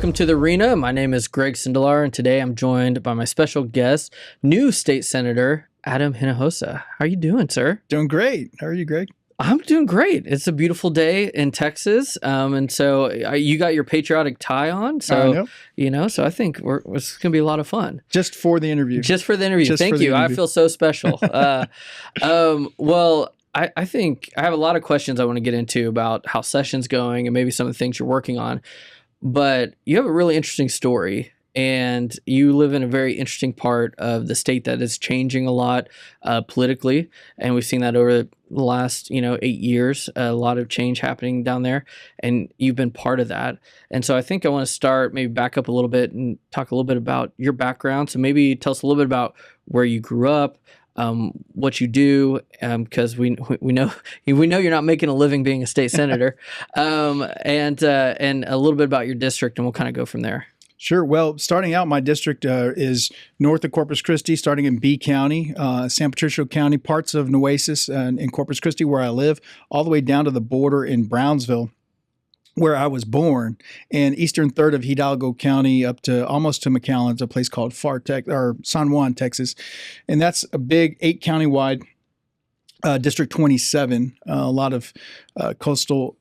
Welcome to the arena. My name is Greg Sindelar, and today I'm joined by my special guest, new state senator Adam Hinojosa. How are you doing, sir? Doing great. How are you, Greg? I'm doing great. It's a beautiful day in Texas, and so you got your patriotic tie on. So so I think it's gonna be a lot of fun. Just for the interview. Just for the interview. Thank you. I feel so special. Well, I think I have a lot of questions I want to get into about how session's going and maybe some of the things you're working on. But you have a really interesting story, and you live in a very interesting part of the state that is changing a lot politically, and we've seen that over the last 8 years. A lot of change happening down there, and you've been part of that. And so I think I want to start, maybe back up a little bit and talk a little bit about your background. So maybe tell us a little bit about where you grew up, what you do, because we know you're not making a living being a state senator, and a little bit about your district, and we'll kind of go from there. Sure. Well, starting out, my district is north of Corpus Christi, starting in B County, San Patricio County, parts of Nueces and Corpus Christi, where I live, all the way down to the border in Brownsville, where I was born, and eastern third of Hidalgo County up to almost to McAllen's, a place called San Juan, Texas. And that's a big 8 county-wide District 27, a lot of coastal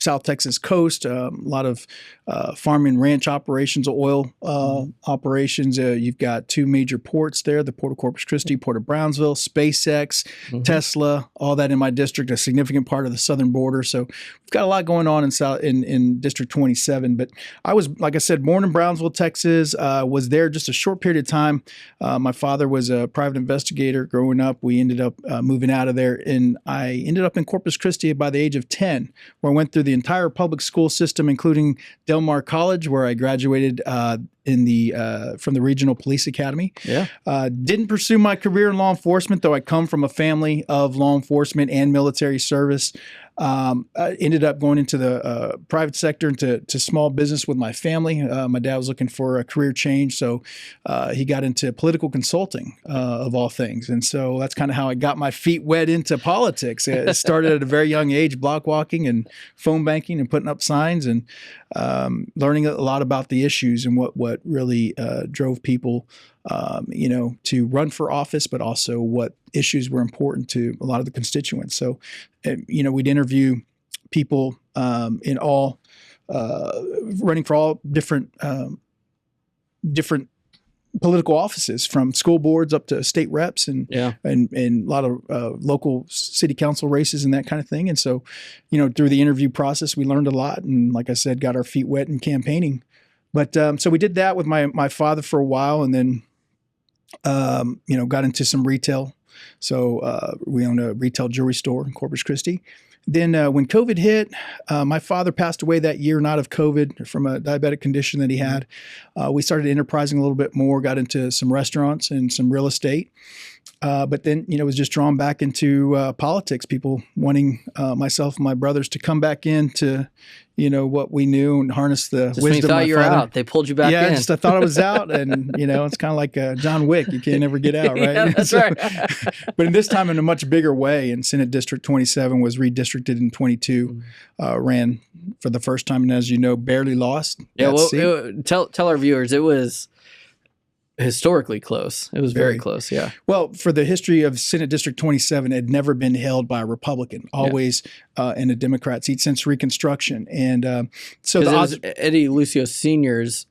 South Texas coast, a lot of farm and ranch operations, oil operations. You've got 2 major ports there, the Port of Corpus Christi, Port of Brownsville, SpaceX, Tesla, all that in my district, a significant part of the southern border. So we've got a lot going on in District 27. But I was, like I said, born in Brownsville, Texas, was there just a short period of time. My father was a private investigator growing up. We ended up moving out of there, and I ended up in Corpus Christi by the age of 10, where I went through the entire public school system, including Del Mar College, where I graduated from the Regional Police Academy. Yeah. Didn't pursue my career in law enforcement, though I come from a family of law enforcement and military service. I ended up going into the private sector, into small business with my family. My dad was looking for a career change, so he got into political consulting, of all things. And so that's kind of how I got my feet wet into politics. It started at a very young age, block walking and phone banking and putting up signs, and learning a lot about the issues and what really drove people to run for office, but also what issues were important to a lot of the constituents. So, we'd interview people in all running for all different political offices, from school boards up to state reps and a lot of local city council races and that kind of thing. And so, through the interview process, we learned a lot, and like I said, got our feet wet in campaigning. But so we did that with my father for a while, and then got into some retail. So we owned a retail jewelry store in Corpus Christi. Then when COVID hit, my father passed away that year, not of COVID, from a diabetic condition that he had. We started enterprising a little bit more, got into some restaurants and some real estate. But then, was just drawn back into politics, people wanting myself and my brothers to come back into, what we knew and harness the just wisdom when you thought of you my were father. out, they pulled you back in. Yeah, I thought I was out, and, it's kind of like John Wick. You can't ever get out, right? Yeah, that's right. But in this time, in a much bigger way, and Senate District 27 was redistricted in 22, ran for the first time, and as you know, barely lost. Yeah, well, tell our viewers, it was historically close. It was very close, yeah. Well, for the history of Senate District 27, it had never been held by a Republican, always in a Democrat seat since Reconstruction. And so it was Eddie Lucio Sr.'s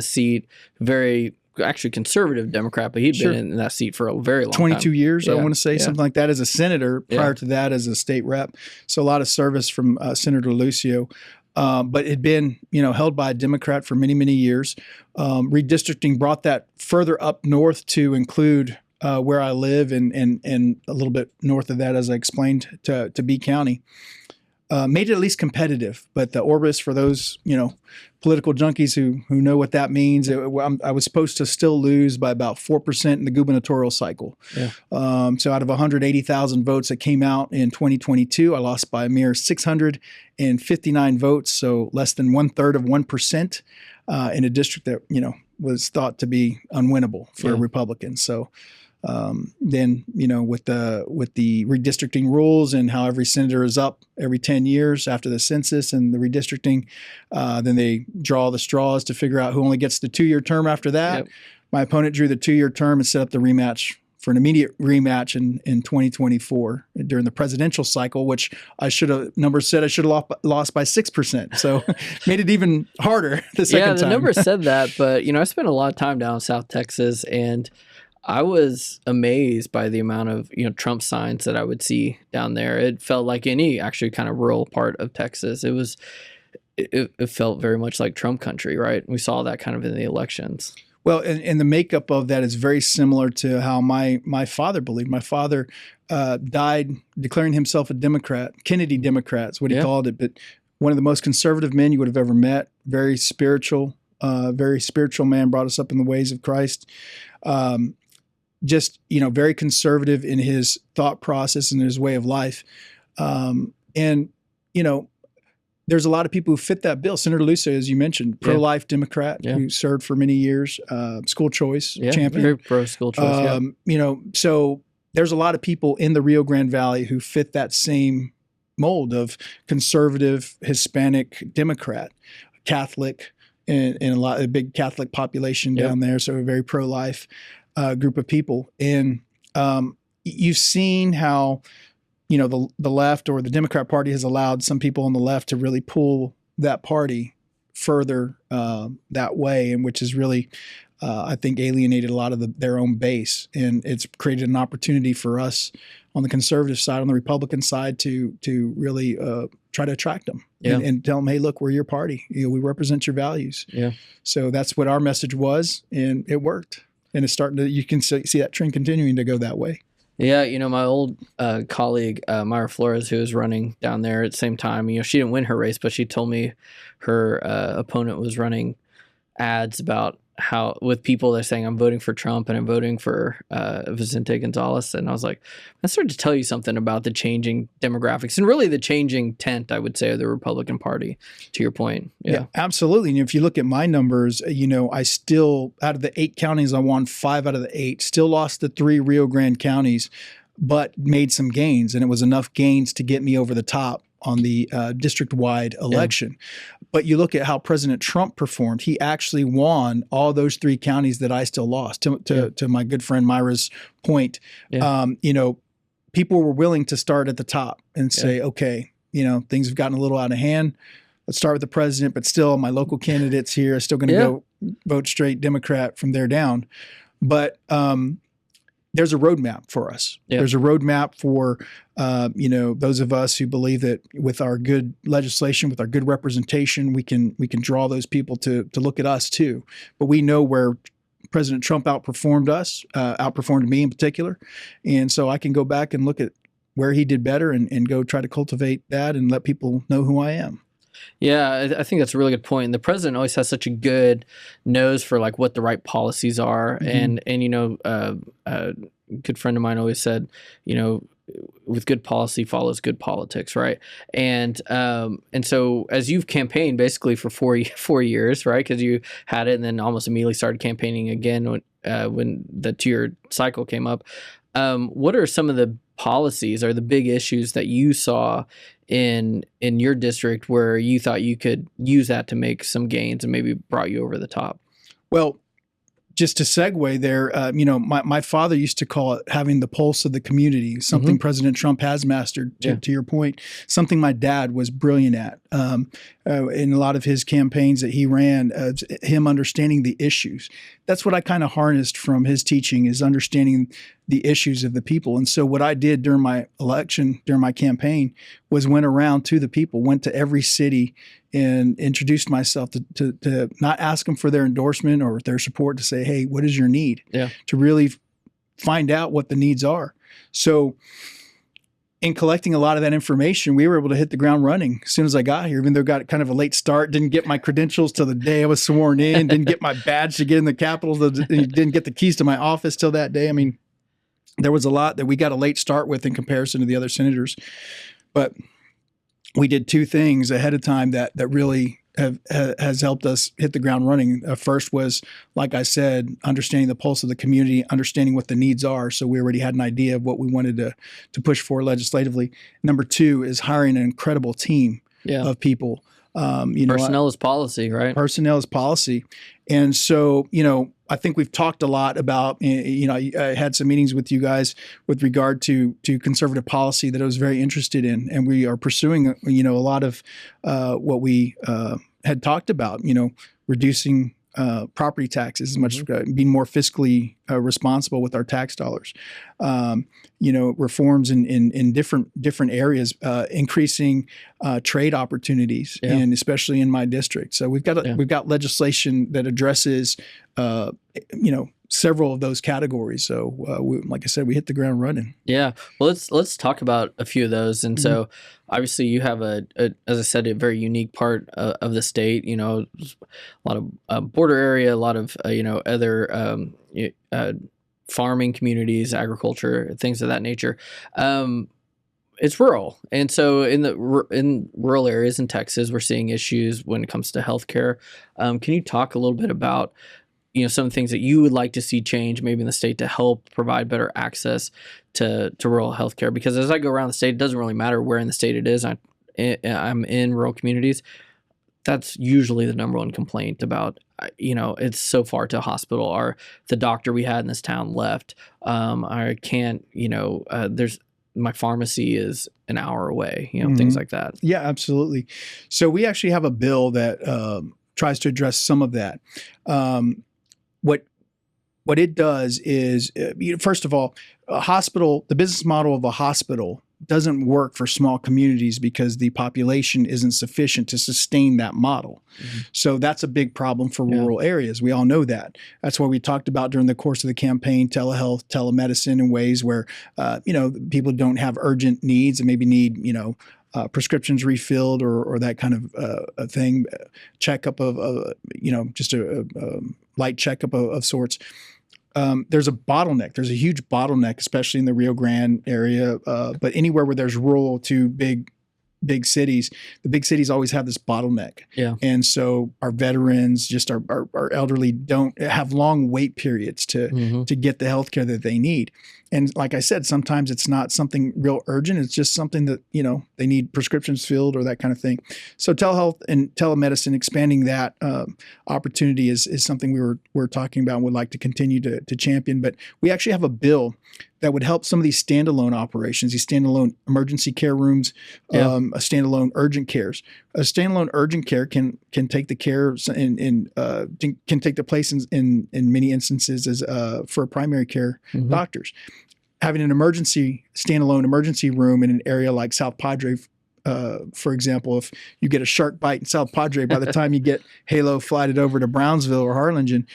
seat, very actually conservative Democrat, but he'd been in that seat for a very long 22 time. years, I want to say, something like that, as a senator, prior to that as a state rep. So a lot of service from Senator Lucio. But it had been, held by a Democrat for many, many years. Redistricting brought that further up north to include where I live, and a little bit north of that, as I explained, to B County. Made it at least competitive. But the Orbis, for those, political junkies who know what that means, I was supposed to still lose by about 4% in the gubernatorial cycle. Yeah. So out of 180,000 votes that came out in 2022, I lost by a mere 659 votes, so less than 1/3 of 1% in a district that, was thought to be unwinnable for a Republican. So Then, with the redistricting rules and how every senator is up every 10 years after the census and the redistricting, then they draw the straws to figure out who only gets the 2-year term after that. Yep. My opponent drew the 2-year term and set up the rematch for an immediate rematch in 2024 during the presidential cycle, which numbers said I should have lost by 6%. So made it even harder the second time. Yeah, the numbers said that, but I spent a lot of time down in South Texas, and I was amazed by the amount of Trump signs that I would see down there. It felt like any actually kind of rural part of Texas. It felt very much like Trump country, right? We saw that kind of in the elections. Well, and the makeup of that is very similar to how my father believed. My father died declaring himself a Democrat. Kennedy Democrat is what he called it, but one of the most conservative men you would have ever met. Very spiritual man, brought us up in the ways of Christ. Just very conservative in his thought process and his way of life. There's a lot of people who fit that bill. Senator Luce, as you mentioned, pro-life Democrat who served for many years, school choice champion. Very pro school choice. So there's a lot of people in the Rio Grande Valley who fit that same mold of conservative Hispanic Democrat, Catholic, and a big Catholic population down there. So a very pro-life group of people. And you've seen how the left or the Democrat Party has allowed some people on the left to really pull that party further that way, and which has really, I think, alienated a lot of their own base. And it's created an opportunity for us on the conservative side, on the Republican side, to really try to attract them and tell them, hey, look, we're your party. We represent your values. Yeah. So that's what our message was, and it worked. And it's starting to, you can see that trend continuing to go that way. Yeah, my old colleague, Myra Flores, who was running down there at the same time, she didn't win her race, but she told me her opponent was running ads about how, with people that are saying, I'm voting for Trump and I'm voting for Vicente Gonzalez. And I was like, that started to tell you something about the changing demographics and really the changing tent, I would say, of the Republican Party, to your point. Yeah, absolutely. And if you look at my numbers, I still, out of the 8 counties, I won 5 out of the 8, still lost the 3 Rio Grande counties, but made some gains. And it was enough gains to get me over the top on the district-wide election. But you look at how President Trump performed. He actually won all those 3 counties that I still lost. To my good friend Myra's point, people were willing to start at the top and say, okay, things have gotten a little out of hand. Let's start with the president, but still my local candidates here are still going to go vote straight Democrat from there down. But there's a roadmap for us. There's a roadmap for, those of us who believe that with our good legislation, with our good representation, we can draw those people to look at us too. But we know where President Trump outperformed us, outperformed me in particular. And so I can go back and look at where he did better and go try to cultivate that and let people know who I am. Yeah, I think that's a really good point. And the president always has such a good nose for like what the right policies are. And a good friend of mine always said, with good policy follows good politics, right? And so as you've campaigned basically for 4 years, right? Because you had it and then almost immediately started campaigning again when the 2-year cycle came up. What are some of the policies or the big issues that you saw in your district where you thought you could use that to make some gains and maybe brought you over the top? Well, just to segue there, my father used to call it having the pulse of the community, something President Trump has mastered, to your point, something my dad was brilliant at. In a lot of his campaigns that he ran, him understanding the issues. That's what I kind of harnessed from his teaching, is understanding the issues of the people. And so what I did during my election, during my campaign, was went around to the people, went to every city and introduced myself to not ask them for their endorsement or their support, to say, hey, what is your need? To really find out what the needs are. So in collecting a lot of that information, we were able to hit the ground running as soon as I got here, even though I got kind of a late start, didn't get my credentials till the day I was sworn in, didn't get my badge to get in the Capitol, didn't get the keys to my office till that day. I mean, there was a lot that we got a late start with in comparison to the other senators. But we did 2 things ahead of time that really has helped us hit the ground running. First was, like I said, understanding the pulse of the community, understanding what the needs are. So we already had an idea of what we wanted to push for legislatively. Number two is hiring an incredible team of people. Personnel is policy, right? Personnel is policy. And so, I think we've talked a lot about, I had some meetings with you guys with regard to conservative policy that I was very interested in. And we are pursuing, a lot of what we had talked about, reducing property taxes, much being more fiscally responsible with our tax dollars. Reforms in different areas, increasing trade opportunities, and especially in my district. So we've got legislation that addresses several of those categories. So like I said, we hit the ground running. Yeah. Well, let's talk about a few of those. And so obviously you have as I said, a very unique part of the state, a lot of border area, a lot of, other farming communities, agriculture, things of that nature. It's rural. And so in rural areas in Texas, we're seeing issues when it comes to healthcare. Can you talk a little bit about some of the things that you would like to see change maybe in the state to help provide better access to rural healthcare? Because as I go around the state, it doesn't really matter where in the state it is. I'm in rural communities. That's usually the number one complaint about, it's so far to a hospital, or the doctor we had in this town left. I can't, my pharmacy is an hour away, things like that. Yeah, absolutely. So we actually have a bill that tries to address some of that. What it does is, first of all, the business model of a hospital doesn't work for small communities because the population isn't sufficient to sustain that model. So that's a big problem for rural areas. We all know that. That's why we talked about during the course of the campaign, telehealth, telemedicine in ways where, people don't have urgent needs and maybe need, prescriptions refilled or that kind of a thing, checkup of, just a light checkup of sorts. There's a bottleneck. There's a huge bottleneck, especially in the Rio Grande area, but anywhere where there's rural to big cities, the big cities always have this bottleneck. Yeah. And so our veterans, just our elderly, don't have long wait periods to get the healthcare that they need. And like I said, sometimes it's not something real urgent. It's just something that, they need prescriptions filled or that kind of thing. So telehealth and telemedicine, expanding that opportunity is something we're talking about and would like to continue to champion. But we actually have a bill that would help some of these standalone operations, these standalone emergency care rooms, a standalone urgent cares. A standalone urgent care can take the care can take the place in many instances as for primary care doctors. Having an standalone emergency room in an area like South Padre, for example, if you get a shark bite in South Padre, by the time you get Halo flighted over to Brownsville or Harlingen,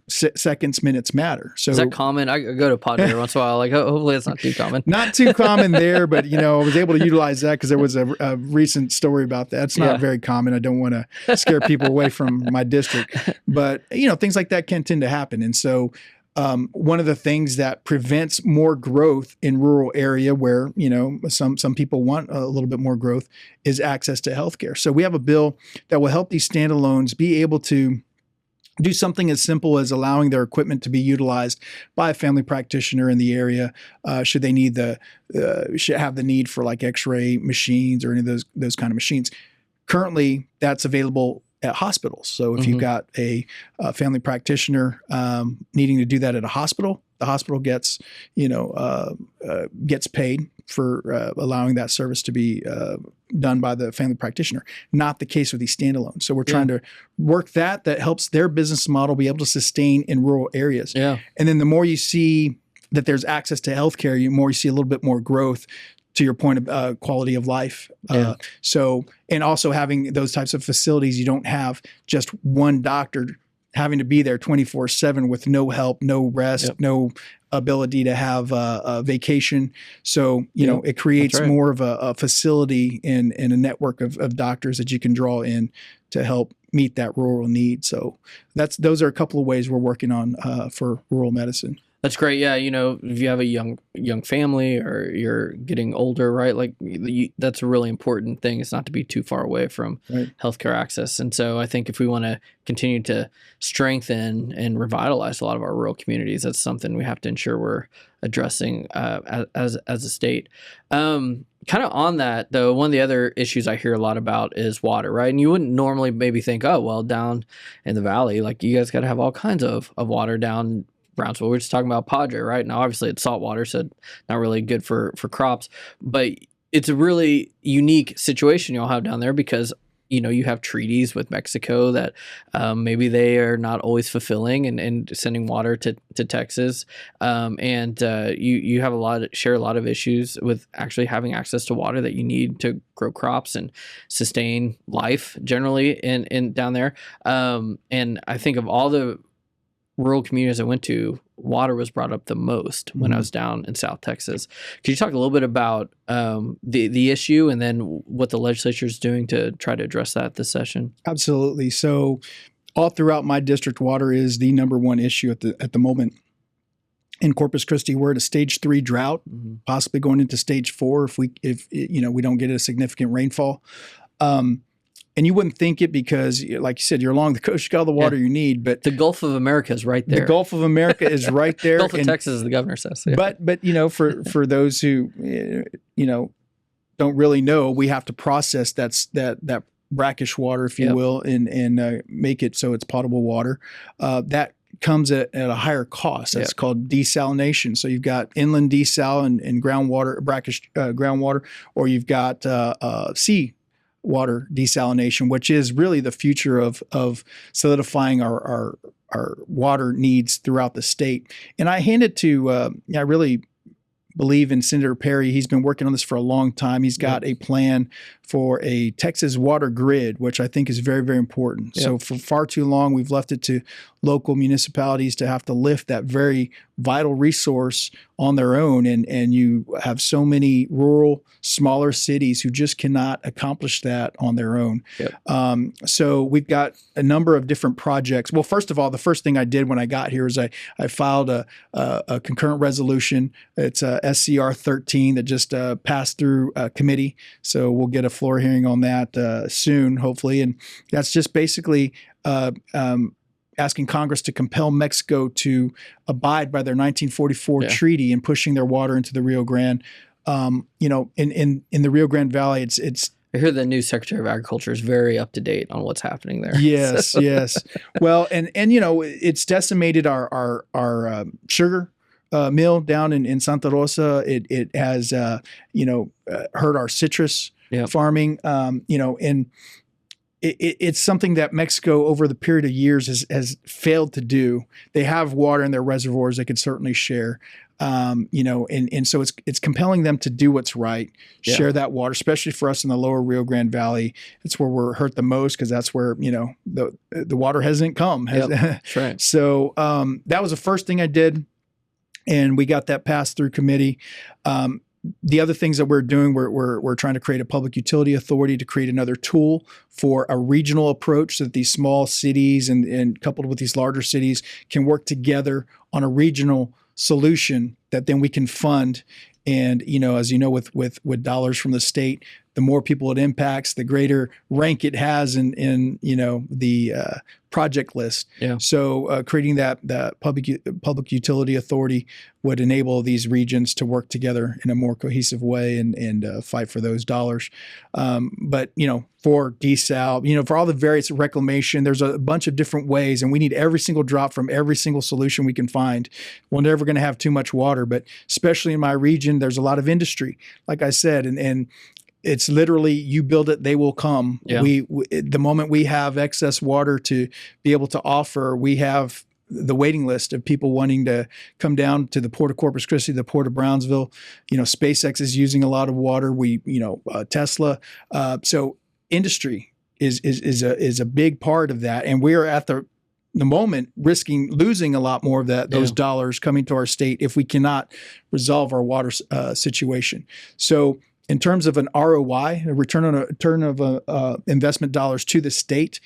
seconds, minutes matter. So is that common? I go to Padre once in a while. Like, hopefully it's not too common. Not too common there, but I was able to utilize that because there was a recent story about that. It's not very common. I don't want to scare people away from my district, but things like that can tend to happen, and so. One of the things that prevents more growth in rural area where, some people want a little bit more growth is access to healthcare. So we have a bill that will help these standalones be able to do something as simple as allowing their equipment to be utilized by a family practitioner in the area. Should they need should have the need for like X-ray machines or any of those kind of machines. Currently, that's available at hospitals. So if you've got a family practitioner needing to do that at a hospital, the hospital gets paid for allowing that service to be done by the family practitioner. Not the case with these standalones. So we're trying to work that helps their business model be able to sustain in rural areas. Yeah. And then the more you see that there's access to healthcare, the more you see a little bit more growth. To your point of quality of life. And also having those types of facilities, you don't have just one doctor having to be there 24/7 with no help, no rest, no ability to have a vacation. So, it creates more of a facility and a network of doctors that you can draw in to help meet that rural need. So those are a couple of ways we're working on for rural medicine. That's great. Yeah, if you have a young family or you're getting older, right? Like that's a really important thing. It's not to be too far away from Right. healthcare access. And so I think if we want to continue to strengthen and revitalize a lot of our rural communities, that's something we have to ensure we're addressing as a state. Kind of on that though, one of the other issues I hear a lot about is water, right? And you wouldn't normally maybe think, oh well, down in the valley, like you guys got to have all kinds of water down Brownsville. We're just talking about Padre, right? Now, obviously, it's salt water, so not really good for crops. But it's a really unique situation y'all have down there because you have treaties with Mexico that maybe they are not always fulfilling and sending water to Texas, and you have share a lot of issues with actually having access to water that you need to grow crops and sustain life generally in down there. And I think of all the rural communities I went to, water was brought up the most when I was down in South Texas. Could you talk a little bit about the issue and then what the legislature is doing to try to address that this session? Absolutely. So all throughout my district, water is the number one issue at the moment. In Corpus Christi, we're at a stage 3 drought, possibly going into stage 4 if we don't get a significant rainfall. And you wouldn't think it because, like you said, you're along the coast, you got all the water you need. But the Gulf of America is right there. The Gulf of America is right there. Gulf of Texas, as the governor says. Yeah. But for those who don't really know, we have to process that brackish water, if you will, and make it so it's potable water. That comes at a higher cost. That's called desalination. So you've got inland desal and groundwater, brackish groundwater, or you've got sea water desalination, which is really the future of solidifying our water needs throughout the state. And I hand it to, I really believe in Senator Perry. He's been working on this for a long time. He's got a plan for a Texas water grid, which I think is very, very important. So for far too long, we've left it to local municipalities to have to lift that very vital resource on their own. And you have so many rural, smaller cities who just cannot accomplish that on their own. So we've got a number of different projects. Well, first of all, the first thing I did when I got here is I filed a concurrent resolution. It's a SCR 13 that just passed through committee. So we'll get a floor hearing on that soon, hopefully. And that's just basically asking Congress to compel Mexico to abide by their 1944 treaty and pushing their water into the Rio Grande. In the Rio Grande Valley, it's. I hear the new Secretary of Agriculture is very up to date on what's happening there. Yes, yes. Well, and it's decimated our sugar mill down in Santa Rosa. It has hurt our citrus farming. And it's something that Mexico over the period of years has failed to do. They have water in their reservoirs they could certainly share. And so it's compelling them to do what's right, share that water, especially for us in the lower Rio Grande Valley. It's where we're hurt the most because that's where, the water hasn't come. That's right. So that was the first thing I did, and we got that passed through committee. The other things that we're doing, we're trying to create a public utility authority to create another tool for a regional approach so that these small cities and coupled with these larger cities can work together on a regional solution that then we can fund. And, as you know, with dollars from the state, the more people it impacts, the greater rank it has in the project list. So creating that public utility authority would enable these regions to work together in a more cohesive way and fight for those dollars. But for desal, for all the various reclamation, there's a bunch of different ways, and we need every single drop from every single solution we can find. We're never going to have too much water, but especially in my region, there's a lot of industry, like I said, and it's literally you build it, they will come. We the moment we have excess water to be able to offer, we have the waiting list of people wanting to come down to the Port of Corpus Christi, the Port of Brownsville. SpaceX is using a lot of water. Tesla. So industry is a big part of that, and we are at the moment risking losing a lot more of those dollars coming to our state if we cannot resolve our water situation. So in terms of an ROI, a return of investment dollars to the state,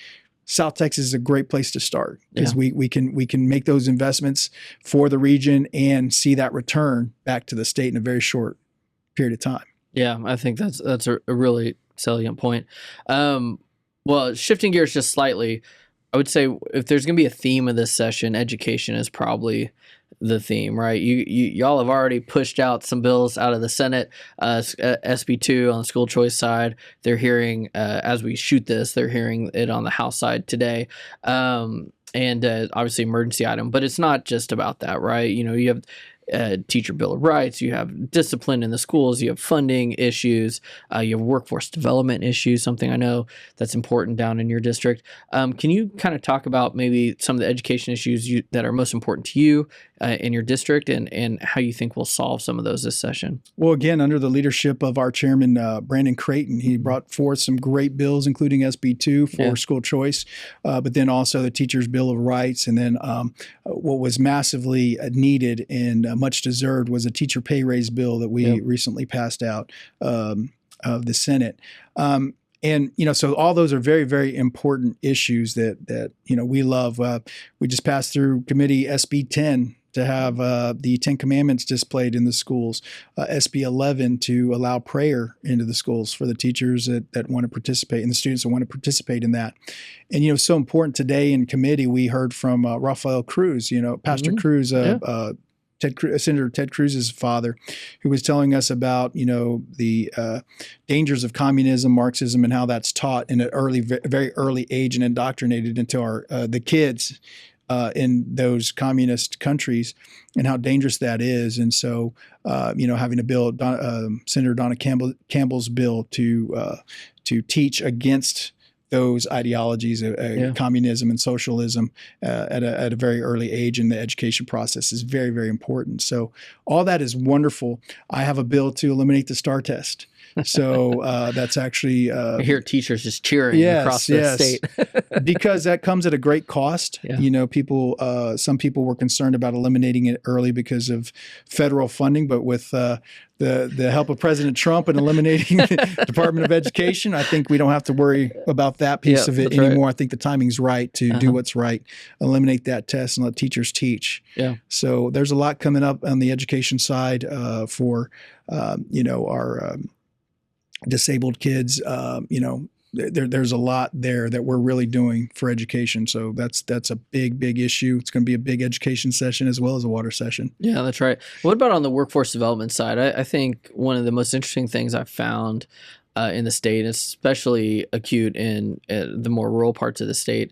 South Texas is a great place to start because Yeah. we can make those investments for the region and see that return back to the state in a very short period of time. Yeah, I think that's a really salient point. Um, well, shifting gears just slightly, I would say if there's going to be a theme of this session, education is probably the theme, right? Y'all have already pushed out some bills out of the Senate, SB2 on the school choice side. They're hearing, as we shoot this, they're hearing it on the House side today. And obviously emergency item, but it's not just about that, right? You know, you have teacher bill of rights, you have discipline in the schools, you have funding issues, you have workforce development issues, something I know that's important down in your district. Can you kind of talk about maybe some of the education issues that are most important to you in your district, and how you think we'll solve some of those this session? Well, again, under the leadership of our chairman, Brandon Creighton, he brought forth some great bills, including SB2 for school choice, but then also the Teachers Bill of Rights. And then what was massively needed and much deserved was a teacher pay raise bill that we recently passed out of the Senate. And, you know, so all those are very, very important issues that you know, we love. We just passed through committee SB 10 to have the 10 Commandments displayed in the schools, SB 11 to allow prayer into the schools for the teachers that want to participate and the students that want to participate in that. And, you know, so important today in committee, we heard from Rafael Cruz, you know, Pastor Cruz, Senator Ted Cruz's father, who was telling us about, you know, the dangers of communism, Marxism, and how that's taught in an very early age and indoctrinated into our the kids in those communist countries, and how dangerous that is. And so, you know, having a bill, Senator Donna Campbell's bill to teach against those ideologies, communism and socialism, at a very early age in the education process is very, very important. So all that is wonderful. I have a bill to eliminate the STAR test. So that's actually I hear teachers just cheering across the state because that comes at a great cost. You know, some people were concerned about eliminating it early because of federal funding, but with the help of President Trump and eliminating the Department of Education, I think we don't have to worry about that piece of it anymore. Right. I think the timing's right to do what's right, eliminate that test and let teachers teach. So there's a lot coming up on the education side for you know, our disabled kids. You know, there's a lot there that we're really doing for education. So that's a big issue. It's going to be a big education session as well as a water session. Yeah, that's right. What about on the workforce development side? I think one of the most interesting things I've found in the state, especially acute in the more rural parts of the state,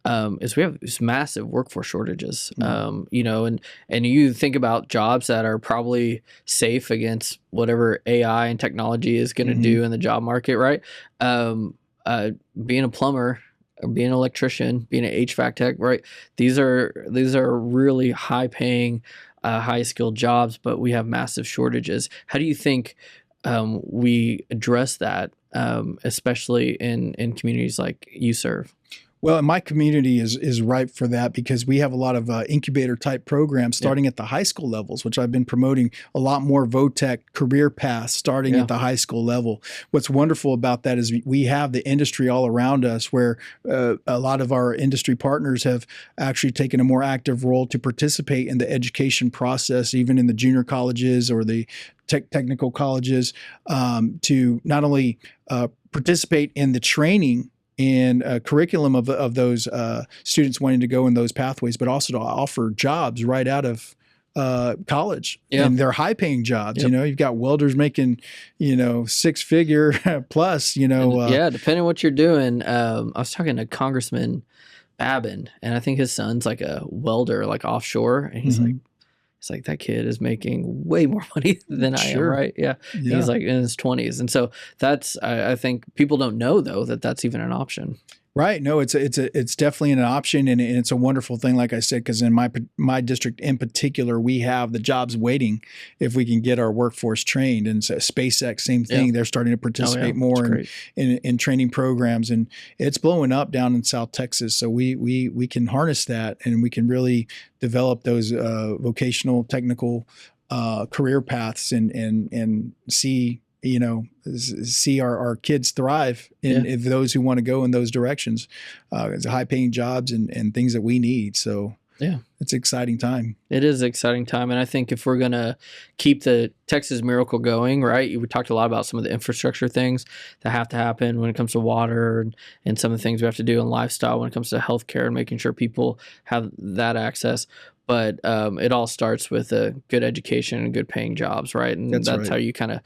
is we have these massive workforce shortages. You know, and you think about jobs that are probably safe against whatever AI and technology is going to do in the job market, right? Being a plumber, or being an electrician, being an HVAC tech, right? These are really high paying, high skilled jobs, but we have massive shortages. How do you think we address that, especially in communities like you serve? Well, and my community is ripe for that because we have a lot of incubator type programs starting at the high school levels, which I've been promoting a lot more VOTEC career paths starting at the high school level. What's wonderful about that is we have the industry all around us where a lot of our industry partners have actually taken a more active role to participate in the education process, even in the junior colleges or the technical colleges, to not only participate in the training and curriculum of those students wanting to go in those pathways, but also to offer jobs right out of college. And they're high-paying jobs. You know, you've got welders making, you know, six-figure plus. You know, depending on what you're doing. I was talking to Congressman Babin, and I think his son's like a welder, like offshore, and he's like. It's like that kid is making way more money than I am, right? Yeah. He's like in his 20s. And so that's, I think people don't know though, that's even an option. Right. No, it's definitely an option, and it's a wonderful thing, like I said, because in my district in particular, we have the jobs waiting if we can get our workforce trained. And so SpaceX, same thing. They're starting to participate more in training programs, and it's blowing up down in South Texas. So we can harness that, and we can really develop those vocational, technical career paths, and see see our kids thrive in those who want to go in those directions. It's high paying jobs and things that we need. So Yeah. it's an exciting time. It is an exciting time. And I think if we're going to keep the Texas Miracle going, right, we talked a lot about some of the infrastructure things that have to happen when it comes to water and some of the things we have to do in lifestyle when it comes to healthcare and making sure people have that access. But it all starts with a good education and good paying jobs, right? And that's right. how you kind of,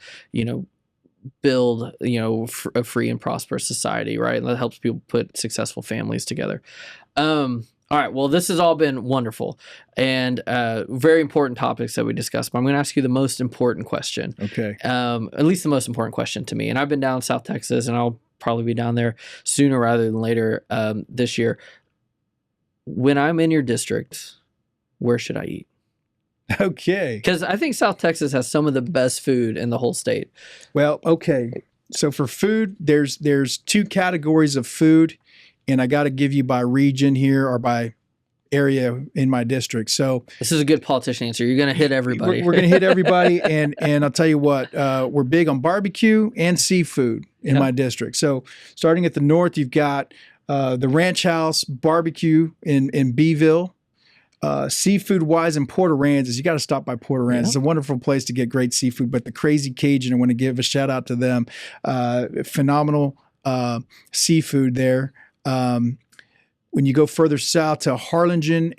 build, a free and prosperous society, right? And that helps people put successful families together. All right. Well, this has all been wonderful and very important topics that we discussed. But I'm going to ask you the most important question. Okay. At least the most important question to me. And I've been down in South Texas, and I'll probably be down there sooner rather than later this year. When I'm in your district, where should I eat? Okay. Because I think South Texas has some of the best food in the whole state. Well, okay. So for food, there's two categories of food, and I got to give you by region here or by area in my district. So this is a good politician answer. You're going to hit everybody. We're going to hit everybody, and I'll tell you what, we're big on barbecue and seafood in my district. So starting at the north, you've got the Ranch House Barbecue in Beeville. Seafood wise in Port Aransas, you got to stop by Port Aransas. It's a wonderful place to get great seafood, but the Crazy Cajun, I want to give a shout out to them. Phenomenal seafood there. When you go further south to Harlingen,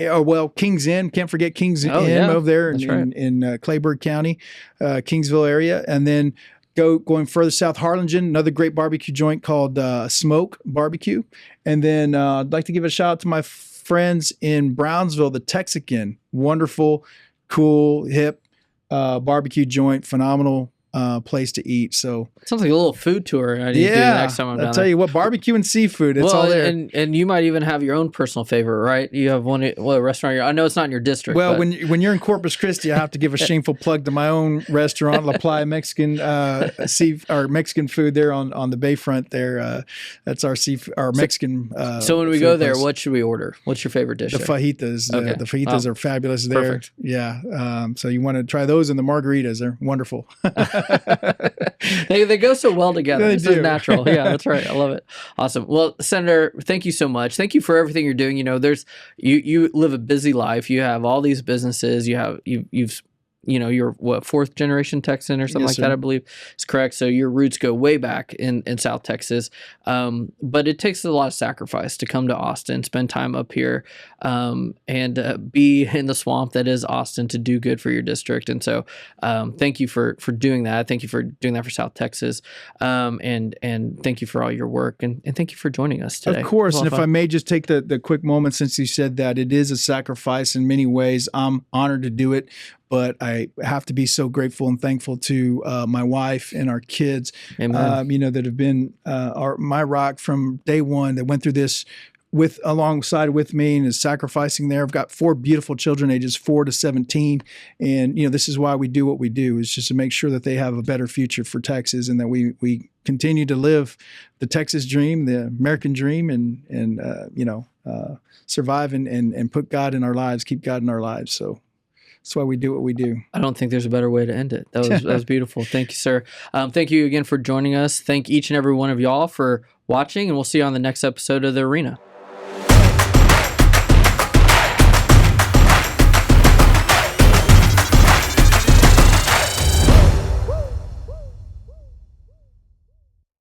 Kings Inn, can't forget Kings Inn over there in Clayburgh County, Kingsville area. And then going further south, Harlingen, another great barbecue joint called Smoke Barbecue. And then I'd like to give a shout out to my friends in Brownsville, the Texican, wonderful, cool, hip barbecue joint, phenomenal place to eat. So sounds like a little food tour. I need to do the next time I'm down I'll tell you what, barbecue and seafood, it's all there. And you might even have your own personal favorite, right? You have one restaurant. I know it's not in your district. Well, when you're in Corpus Christi, I have to give a shameful plug to my own restaurant, La Playa Mexican Mexican food there on the bayfront there. That's our Mexican. So when we go there, what should we order? What's your favorite dish? The fajitas. Okay. The fajitas are fabulous there. Perfect. Yeah. So you want to try those, and the margaritas. They're wonderful. they go so well together. This is natural. Yeah, that's right. I love it. Awesome. Well, Senator, thank you so much. Thank you for everything you're doing. You live a busy life. You have all these businesses. You're what, fourth generation Texan or something like that, I believe is correct. So your roots go way back in South Texas. But it takes a lot of sacrifice to come to Austin, spend time up here, and be in the swamp that is Austin to do good for your district. And so thank you for doing that. Thank you for doing that for South Texas. And thank you for all your work. And thank you for joining us today. Of course. And if I may just take the quick moment, since you said that it is a sacrifice in many ways, I'm honored to do it. But I have to be so grateful and thankful to my wife and our kids, that have been my rock from day one, that went through this alongside with me and is sacrificing there. I've got 4 beautiful children, ages 4 to 17. And, this is why we do what we do, is just to make sure that they have a better future for Texas, and that we continue to live the Texas dream, the American dream, and survive and put God in our lives, keep God in our lives. So that's why we do what we do. I don't think there's a better way to end it. That was beautiful. Thank you, sir. Thank you again for joining us. Thank each and every one of y'all for watching, and we'll see you on the next episode of The Arena.